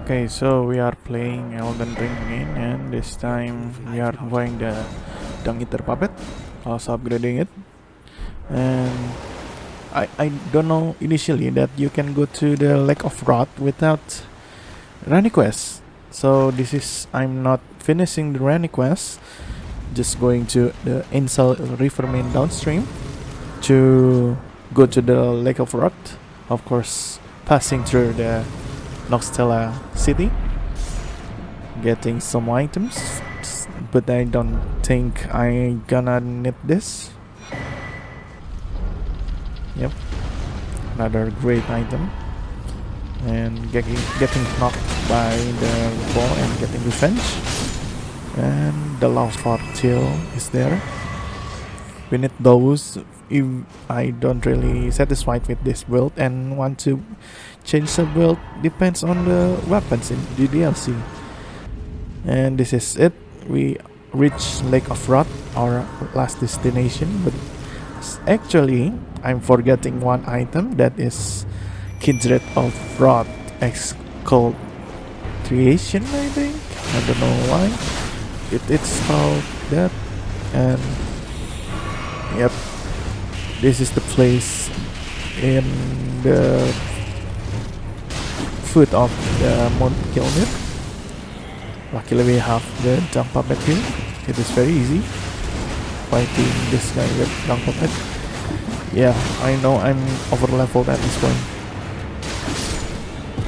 Okay, so we are playing Elden Ring again, and this time we are buying the Dung Eater puppet, also upgrading it. And I don't know initially that you can go to the Lake of Wrath without Rani quest. So this is I'm not finishing the Rani quest, just going to the Insel River main downstream to go to the Lake of Wrath. Of course, passing through the Noxtella city, getting some items, but I don't think I gonna need this. Yep, another great item, and getting knocked by the ball and getting revenge. And the love for chill is there. We need those if I don't really satisfied with this build and want to change the build. Depends on the weapons in the DLC. And this is it. We reach Lake of Wrath, our last destination, but actually I'm forgetting one item, that is Kindred of Wrath Excultration, I think. I don't know why it's called that. And yep, this is the place in the foot of the Mount Kilnir. Luckily we have the Dung Puppet here. It is very easy fighting this guy with Dung Puppet. Yeah, I know I'm overleveled at this point.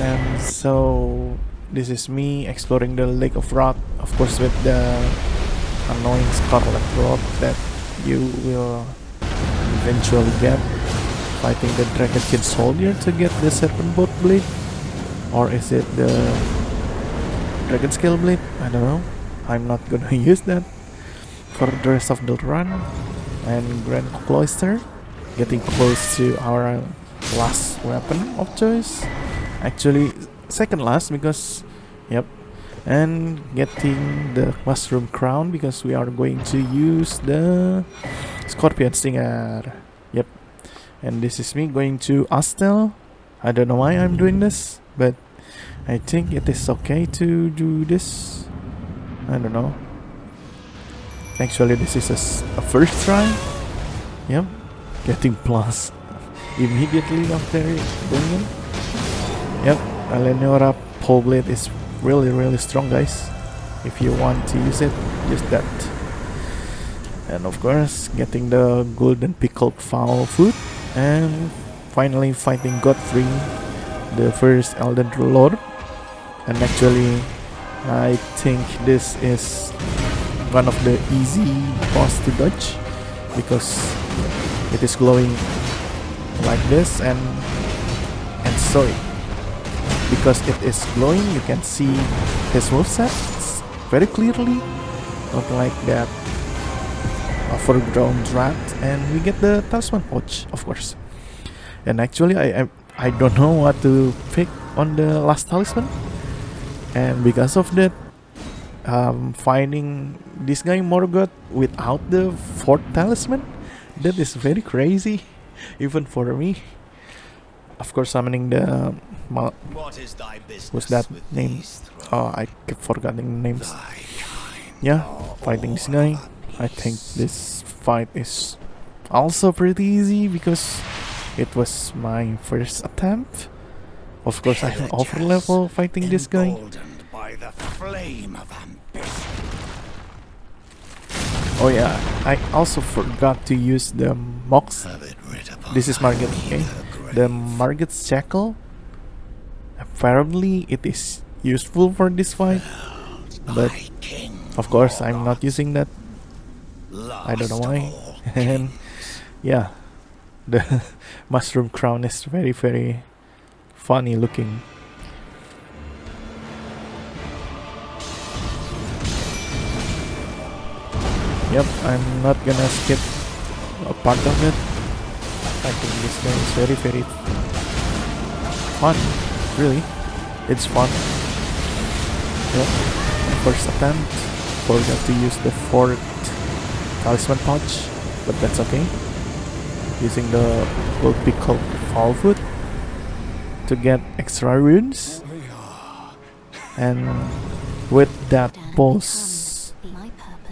And so this is me exploring the Lake of Wrath, of course with the annoying Scarlet Rod that you will eventually get, fighting the Dragon Kid Soldier to get the Serpent Bolt Blade, or is it the Dragon Scale Blade? I don't know. I'm not gonna use that for the rest of the run. And Grand Cloister, getting close to our last weapon of choice. Actually, second last because, yep. And getting the Mushroom Crown because we are going to use the Scorpion Stinger. Yep. And this is me going to Astel. I don't know why I'm doing this, but I think it is okay to do this. I don't know. Actually, this is a first try. Yep. Getting plus immediately after doing it. Yep. Eleonora Pole Blade is really strong, guys. If you want to use it, use that. And of course, getting the golden pickled fowl food, and finally fighting Godfrey, the first Elden Lord. And actually, I think this is one of the easy boss to dodge because it is glowing like this, and sorry, because it is glowing, you can see his moveset very clearly, not like that overgrown rat. And we get the talisman pouch, of course. And actually, I don't know what to pick on the last talisman, and because of that, finding this guy Morgoth without the fourth talisman, that is very crazy, even for me. Of course, summoning the what's that name? Oh, I keep forgetting names. Yeah, fighting this guy. I think this fight is also pretty easy because it was my first attempt. Of course, I'm overlevel fighting this guy. Oh yeah, I also forgot to use the Mohg. This is Margit, okay? The Margit's Shackle. Apparently it is useful for this fight, but of course I'm not using that. I don't know why. And yeah, the Mushroom Crown is very funny looking. Yep, I'm not gonna skip a part of it. I think this game is very fun. Really, it's fun. Yep, first attempt. Forgot to use the fourth talisman pouch, but that's okay. Using the gold pickled fowl food to get extra runes. And with that boss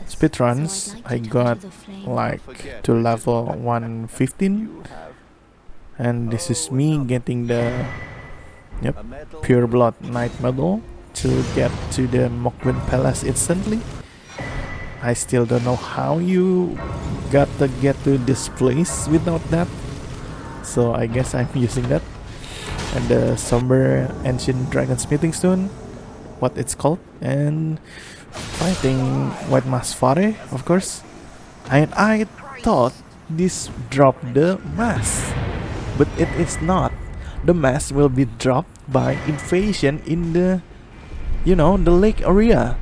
speedruns, I got like to level 115, and this is me getting the pure blood knight medal to get to the Mohg Palace instantly. I still don't know how you got to get to this place without that, so I guess I'm using that. And the somber ancient dragon smithing stone, what it's called, and fighting white masfare, of course. And I thought this dropped the mask, but it is not. The mask will be dropped by invasion in the the lake area.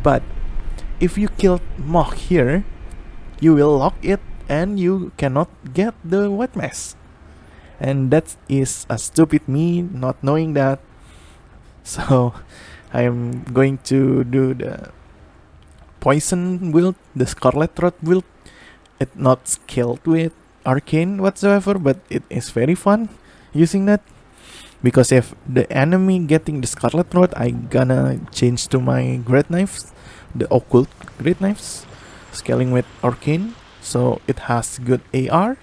But if you kill Mohg here, you will lock it and you cannot get the white mask. And that is a stupid me not knowing that. So I am going to do the poison build, the scarlet throat build. It's not skilled with arcane whatsoever, but it is very fun using that. Because if the enemy getting the scarlet throat, I gonna change to my great knives, the occult great knives, scaling with arcane, so it has good AR.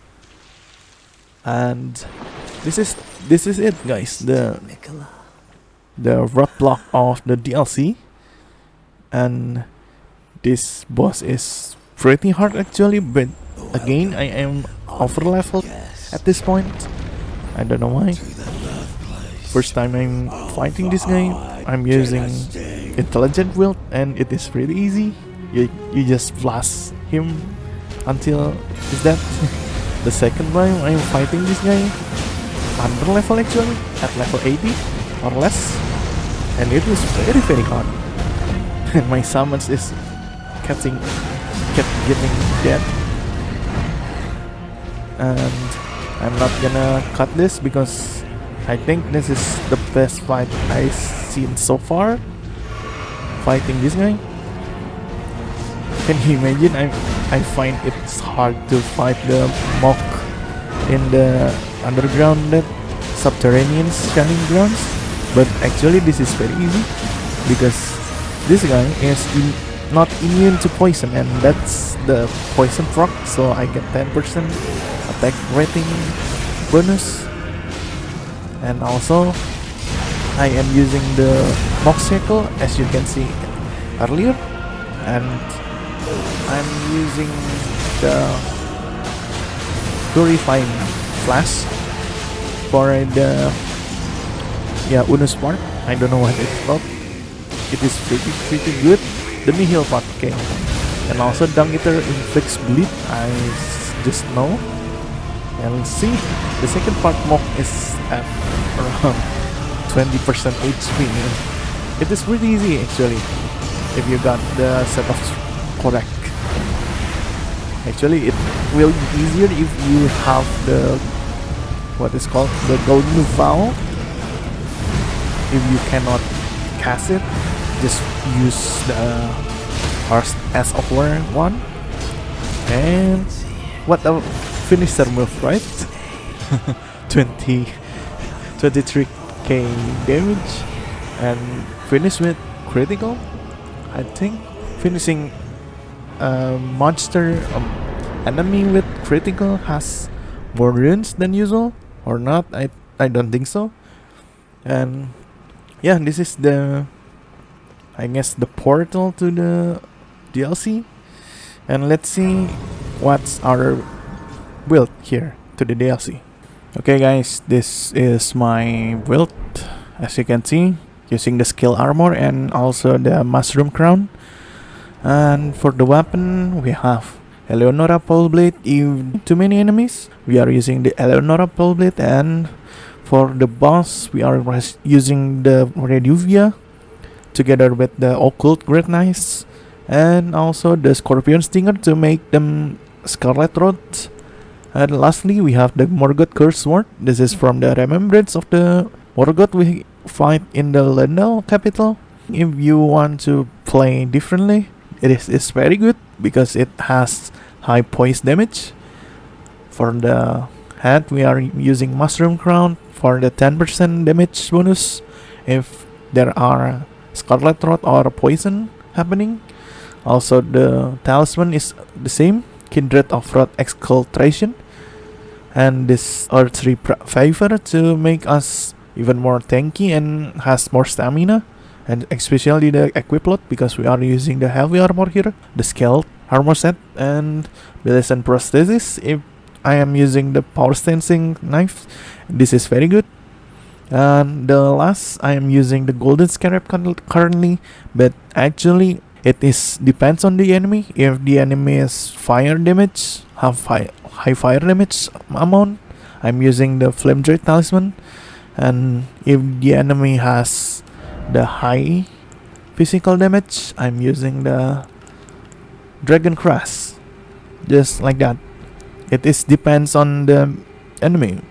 And this is it, guys. The roadblock of the DLC, and this boss is pretty hard actually. But again, I am overleveled at this point. I don't know why. First time I'm fighting this guy, I'm using intelligent build, and it is pretty easy. You just blast him until he's dead. The second time I'm fighting this guy, under level actually, at level 80 or less, and it was very hard. And my summons is kept getting dead. And I'm not gonna cut this because I think this is the best fight I've seen so far, fighting this guy. Can you imagine? I find it's hard to fight the Mohg in the underground, that subterranean shining grounds, but actually this is very easy because this guy is not immune to poison, and that's the poison proc, so I get 10% attack rating bonus. And also I am using the Mohg circle, as you can see earlier, and I'm using the purifying flash for the Unus part. I don't know what it's called. It is pretty good. The nihil part, okay. And also Dung Eater inflicts bleed, I just know. And see, the second part Mohg is at around 20% HP. It is pretty easy actually if you got the setup correct. Actually, it will be easier if you have the what is called the golden vow. If you cannot cast it, just use the first as of one. And what a finisher move, right? 23k damage and finish with critical. I think finishing a monster enemy with critical has more runes than usual, or not. I don't think so. And yeah, this is the, I guess, the portal to the DLC. And let's see what's our build here to the DLC. Okay guys, this is my build, as you can see, using the skill armor and also the mushroom crown. And for the weapon, we have Eleonora Pole Blade. If too many enemies, we are using the Eleonora Pole Blade. And for the boss, we are using the Reduvia together with the Occult Great Knights and also the Scorpion Stinger to make them Scarlet Throat. And lastly, we have the Morgoth Curse Sword. This is from the remembrance of the Morgoth we fight in the Lendal capital. If you want to play differently, it is very good because it has high poise damage. For the head, we are using Mushroom Crown for the 10% damage bonus if there are scarlet rot or poison happening. Also, the talisman is the same, kindred of rot excultration, and this earth 3 favor to make us even more tanky and has more stamina, and especially the equip lot because we are using the heavy armor here, the scaled armor set, and the lesson prosthesis. If I am using the power stancing knife, this is very good. And the last, I am using the golden scarab currently, but actually it is depends on the enemy. If the enemy is fire damage, high fire damage amount, I'm using the flame dread talisman. And if the enemy has the high physical damage, I'm using the dragon crash. Just like that. It is depends on the enemy.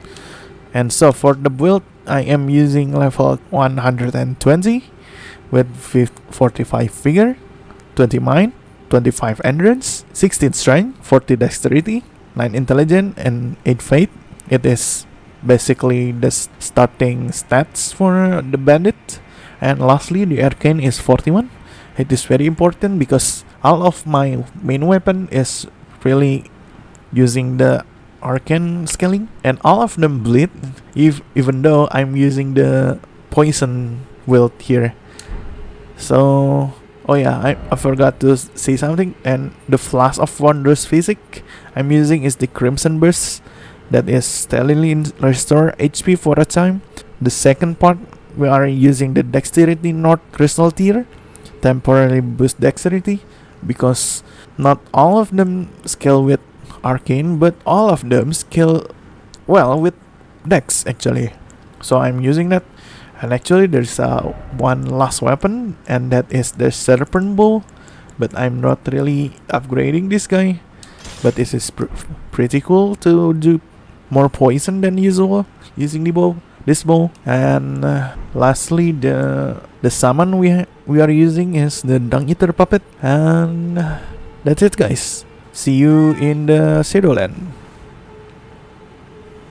And so for the build, I am using level 120 with 45 figure, 20 mind, 25 endurance, 16 strength, 40 dexterity, 9 intelligence, and 8 faith. It is basically the starting stats for the bandit. And lastly, the arcane is 41. It is very important because all of my main weapon is really using the arcane scaling, and all of them bleed, even though I'm using the poison wield here. So, oh yeah, I forgot to say something. And the flash of wondrous physic I'm using is the crimson burst, that is steadily restore HP for a time. The second part, we are using the dexterity north crystal tier, temporarily boost dexterity, because not all of them scale with arcane, but all of them scale well with dex actually. So I'm using that. And actually there's one last weapon, and that is the serpent bow, but I'm not really upgrading this guy, but this is pretty cool to do more poison than usual using this bow. And lastly, the summon we are using is the dung eater puppet. And that's it, guys. See you in the Shadowland.